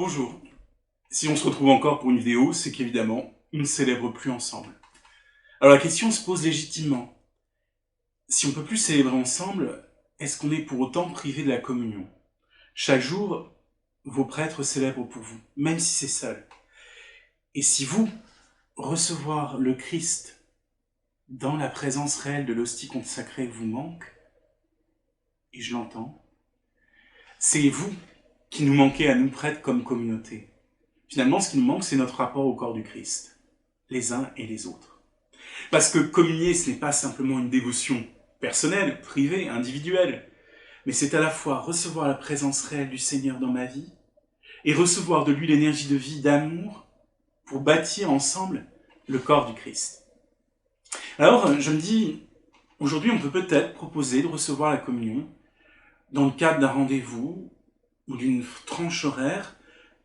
Bonjour. Si on se retrouve encore pour une vidéo, c'est qu'évidemment, on ne célèbre plus ensemble. Alors la question se pose légitimement. Si on peut plus célébrer ensemble, est-ce qu'on est pour autant privé de la communion? Chaque jour, vos prêtres célèbrent pour vous, même si c'est seul. Et si vous, recevoir le Christ dans la présence réelle de l'hostie consacrée vous manque, et je l'entends, c'est vous qui nous manquez à nous prêtres comme communauté. Finalement, ce qui nous manque, c'est notre rapport au corps du Christ, les uns et les autres. Parce que communier, ce n'est pas simplement une dévotion personnelle, privée, individuelle, mais c'est à la fois recevoir la présence réelle du Seigneur dans ma vie et recevoir de lui l'énergie de vie, d'amour, pour bâtir ensemble le corps du Christ. Alors, je me dis, aujourd'hui, on peut peut-être proposer de recevoir la communion dans le cadre d'un rendez-vous ou d'une tranche horaire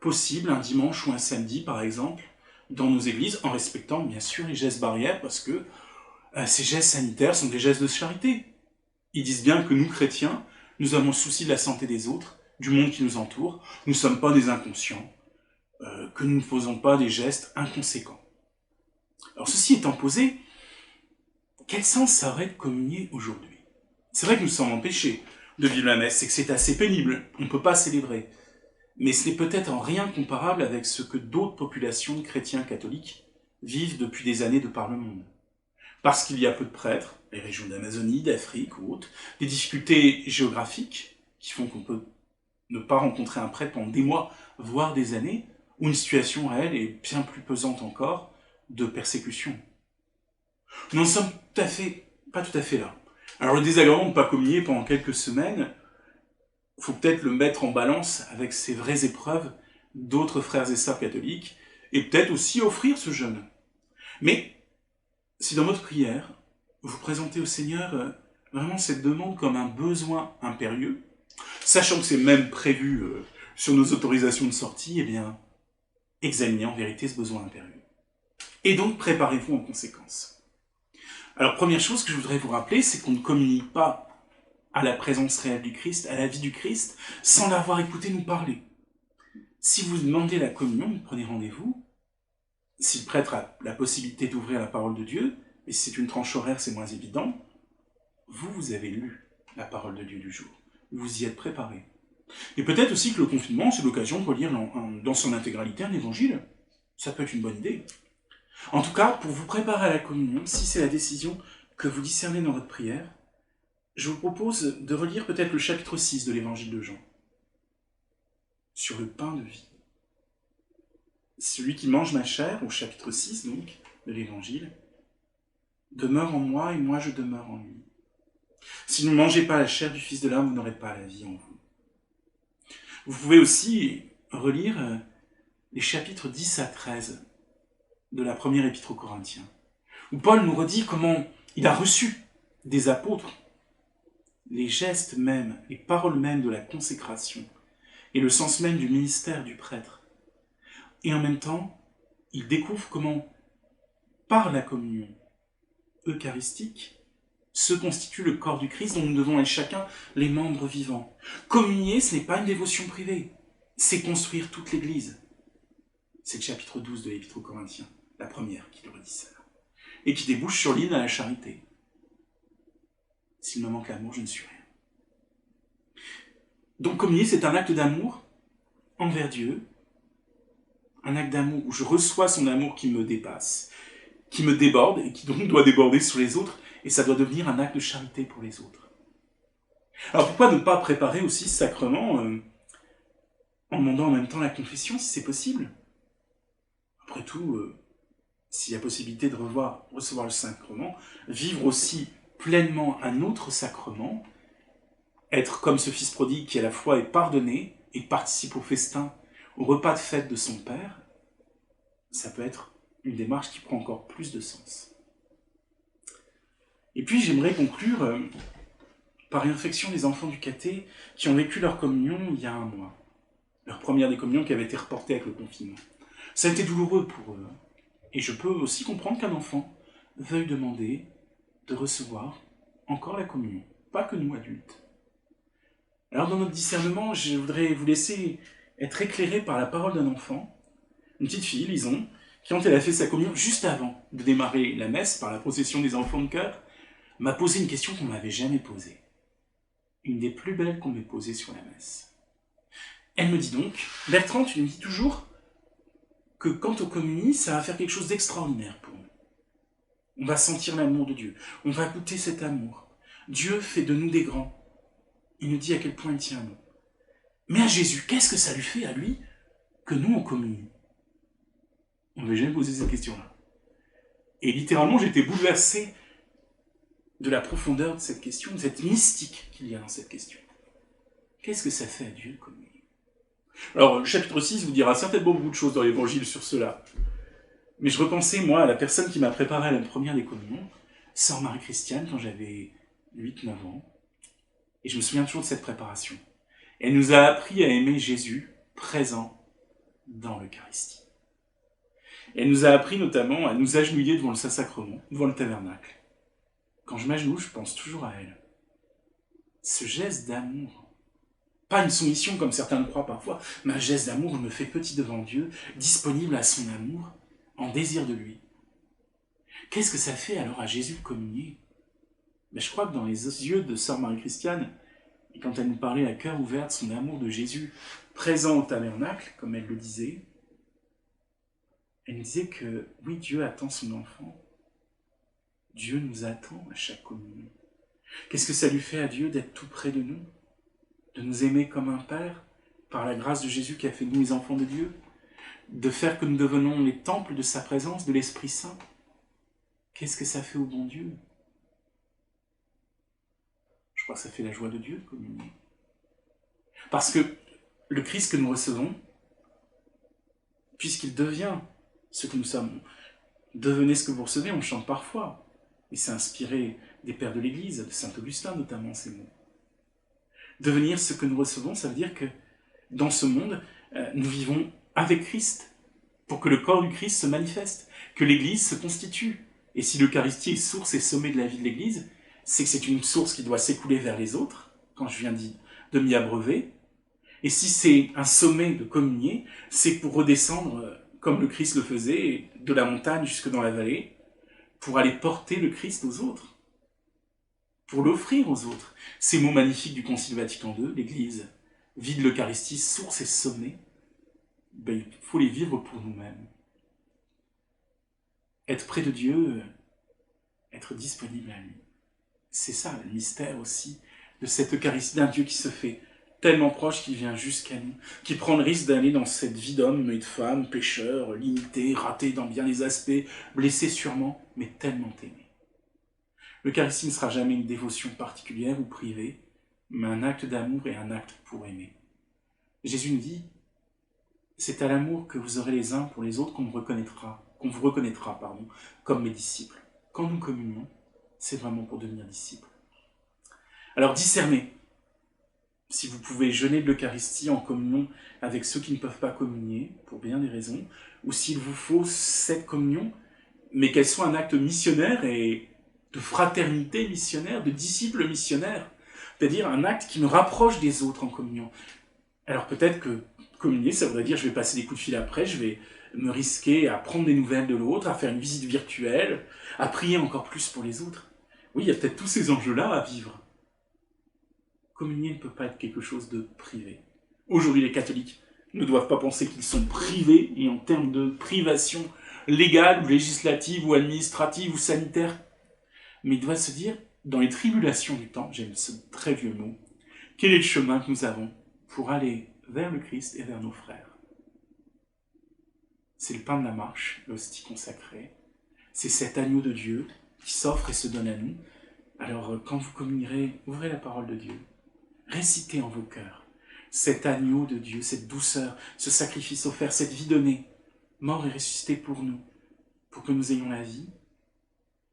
possible, un dimanche ou un samedi, par exemple, dans nos églises, en respectant bien sûr les gestes barrières, parce que ces gestes sanitaires sont des gestes de charité. Ils disent bien que nous, chrétiens, nous avons le souci de la santé des autres, du monde qui nous entoure. Nous ne sommes pas des inconscients, que nous ne faisons pas des gestes inconséquents. Alors ceci étant posé, quel sens ça aurait de communier aujourd'hui? C'est vrai que nous sommes empêchés de vivre la messe, c'est que c'est assez pénible, on ne peut pas célébrer. Mais ce n'est peut-être en rien comparable avec ce que d'autres populations de chrétiens catholiques vivent depuis des années de par le monde. Parce qu'il y a peu de prêtres, les régions d'Amazonie, d'Afrique ou autres, des difficultés géographiques qui font qu'on peut ne pas rencontrer un prêtre pendant des mois, voire des années, ou une situation réelle et bien plus pesante encore de persécution. Nous n'en sommes pas tout à fait là. Alors le désagrément de ne pas communier pendant quelques semaines, il faut peut-être le mettre en balance avec ces vraies épreuves d'autres frères et sœurs catholiques, et peut-être aussi offrir ce jeûne. Mais si dans votre prière, vous présentez au Seigneur vraiment cette demande comme un besoin impérieux, sachant que c'est même prévu sur nos autorisations de sortie, eh bien, examinez en vérité ce besoin impérieux. Et donc, préparez-vous en conséquence. Alors, première chose que je voudrais vous rappeler, c'est qu'on ne communique pas à la présence réelle du Christ, à la vie du Christ, sans l'avoir écouté nous parler. Si vous demandez la communion, vous prenez rendez-vous. Si le prêtre a la possibilité d'ouvrir la parole de Dieu, et si c'est une tranche horaire, c'est moins évident, vous avez lu la parole de Dieu du jour. Vous y êtes préparé. Et peut-être aussi que le confinement, c'est l'occasion de relire dans son intégralité un évangile. Ça peut être une bonne idée. En tout cas, pour vous préparer à la communion, si c'est la décision que vous discernez dans votre prière, je vous propose de relire peut-être le chapitre 6 de l'évangile de Jean, sur le pain de vie. Celui qui mange ma chair, au chapitre 6 donc, de l'évangile, demeure en moi et moi je demeure en lui. Si vous ne mangez pas la chair du Fils de l'homme, vous n'aurez pas la vie en vous. Vous pouvez aussi relire les chapitres 10 à 13 de la première épître aux Corinthiens, où Paul nous redit comment il a reçu des apôtres les gestes mêmes, les paroles mêmes de la consécration et le sens même du ministère du prêtre. Et en même temps, il découvre comment, par la communion eucharistique, se constitue le corps du Christ dont nous devons être chacun les membres vivants. Communier, ce n'est pas une dévotion privée, c'est construire toute l'Église. C'est le chapitre 12 de l'Épître aux Corinthiens, la première qui le redit ça, et qui débouche sur l'hymne à la charité. S'il me manque l'amour, je ne suis rien. Donc communier, c'est un acte d'amour envers Dieu, un acte d'amour où je reçois son amour qui me dépasse, qui me déborde et qui donc doit déborder sur les autres, et ça doit devenir un acte de charité pour les autres. Alors pourquoi ne pas préparer aussi ce sacrement en demandant en même temps la confession, si c'est possible? Après tout, s'il y a possibilité de recevoir le sacrement, vivre aussi pleinement un autre sacrement, être comme ce fils prodigue qui à la fois est pardonné et participe au festin, au repas de fête de son père, ça peut être une démarche qui prend encore plus de sens. Et puis j'aimerais conclure par une réflexion des enfants du caté qui ont vécu leur communion il y a un mois. Leur première des communions qui avait été reportée avec le confinement. Ça a été douloureux pour eux. Et je peux aussi comprendre qu'un enfant veuille demander de recevoir encore la communion, pas que nous adultes. Alors dans notre discernement, je voudrais vous laisser être éclairé par la parole d'un enfant, une petite fille, Lison, qui, quand elle a fait sa communion, juste avant de démarrer la messe par la procession des enfants de chœur, m'a posé une question qu'on ne m'avait jamais posée. Une des plus belles qu'on m'ait posées sur la messe. Elle me dit donc, Bertrand, tu me dis toujours que quand on communie, ça va faire quelque chose d'extraordinaire pour nous. On va sentir l'amour de Dieu. On va goûter cet amour. Dieu fait de nous des grands. Il nous dit à quel point il tient à nous. Mais à Jésus, qu'est-ce que ça lui fait à lui que nous on communie? On ne m'avait jamais posé cette question-là. Et littéralement, j'étais bouleversé de la profondeur de cette question, de cette mystique qu'il y a dans cette question. Qu'est-ce que ça fait à Dieu de communier? Alors, le chapitre 6 vous dira certainement beaucoup de choses dans l'Évangile sur cela. Mais je repensais, moi, à la personne qui m'a préparé à la première des communions, Sœur Marie-Christiane, quand j'avais 8-9 ans. Et je me souviens toujours de cette préparation. Elle nous a appris à aimer Jésus présent dans l'Eucharistie. Elle nous a appris notamment à nous agenouiller devant le Saint-Sacrement, devant le tabernacle. Quand je m'agenouille, je pense toujours à elle. Ce geste d'amour, pas une soumission comme certains le croient parfois, mais un geste d'amour, je me fais petit devant Dieu, disponible à son amour, en désir de lui. Qu'est-ce que ça fait alors à Jésus de communier? Je crois que dans les yeux de Sœur Marie-Christiane, et quand elle nous parlait à cœur ouvert de son amour de Jésus, présent au tabernacle, comme elle le disait, elle nous disait que oui, Dieu attend son enfant. Dieu nous attend à chaque communion. Qu'est-ce que ça lui fait à Dieu d'être tout près de nous? De nous aimer comme un Père, par la grâce de Jésus qui a fait de nous les enfants de Dieu? De faire que nous devenons les temples de sa présence, de l'Esprit Saint? Qu'est-ce que ça fait au bon Dieu? Je crois que ça fait la joie de Dieu de communier. Parce que le Christ que nous recevons, puisqu'il devient ce que nous sommes, devenez ce que vous recevez, on chante parfois. Et c'est inspiré des pères de l'Église, de saint Augustin notamment, ces mots. Devenir ce que nous recevons, ça veut dire que dans ce monde, nous vivons avec Christ, pour que le corps du Christ se manifeste, que l'Église se constitue. Et si l'Eucharistie est source et sommet de la vie de l'Église, c'est que c'est une source qui doit s'écouler vers les autres, quand je viens de m'y abreuver. Et si c'est un sommet de communier, c'est pour redescendre, comme le Christ le faisait, de la montagne jusque dans la vallée, pour aller porter le Christ aux autres, pour l'offrir aux autres. Ces mots magnifiques du Concile Vatican II, l'Église vit de l'Eucharistie, source et sommet, il faut les vivre pour nous-mêmes. Être près de Dieu, être disponible à lui. C'est ça le mystère aussi de cette Eucharistie, d'un Dieu qui se fait tellement proche qu'il vient jusqu'à nous, qui prend le risque d'aller dans cette vie d'homme et de femme, pécheur, limité, raté dans bien des aspects, blessé sûrement, mais tellement aimé. L'Eucharistie ne sera jamais une dévotion particulière ou privée, mais un acte d'amour et un acte pour aimer. Jésus nous dit, c'est à l'amour que vous aurez les uns pour les autres qu'on vous reconnaîtra, comme mes disciples. Quand nous communions, c'est vraiment pour devenir disciples. Alors discernez, si vous pouvez jeûner de l'Eucharistie en communion avec ceux qui ne peuvent pas communier, pour bien des raisons, ou s'il vous faut cette communion, mais qu'elle soit un acte missionnaire et de fraternité missionnaire, de disciples missionnaires, c'est-à-dire un acte qui me rapproche des autres en communion. Alors peut-être que communier, ça voudrait dire je vais passer des coups de fil après, je vais me risquer à prendre des nouvelles de l'autre, à faire une visite virtuelle, à prier encore plus pour les autres. Oui, il y a peut-être tous ces enjeux-là à vivre. Communier ne peut pas être quelque chose de privé. Aujourd'hui, les catholiques ne doivent pas penser qu'ils sont privés, et en termes de privation légale, ou législative, ou administrative, ou sanitaire, mais ils doivent se dire, dans les tribulations du temps, j'aime ce très vieux mot, quel est le chemin que nous avons pour aller vers le Christ et vers nos frères? C'est le pain de la marche, l'hostie consacrée. C'est cet agneau de Dieu qui s'offre et se donne à nous. Alors, quand vous communierez, ouvrez la parole de Dieu. Récitez en vos cœurs cet agneau de Dieu, cette douceur, ce sacrifice offert, cette vie donnée, mort et ressuscité pour nous, pour que nous ayons la vie.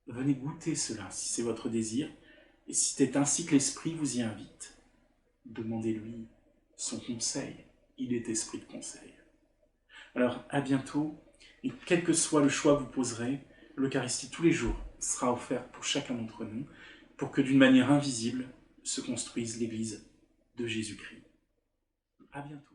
Venez goûter cela, si c'est votre désir, et si c'est ainsi que l'Esprit vous y invite. Demandez-lui son conseil, il est esprit de conseil. Alors, à bientôt, et quel que soit le choix que vous poserez, l'Eucharistie tous les jours sera offerte pour chacun d'entre nous, pour que d'une manière invisible se construise l'Église de Jésus-Christ. À bientôt.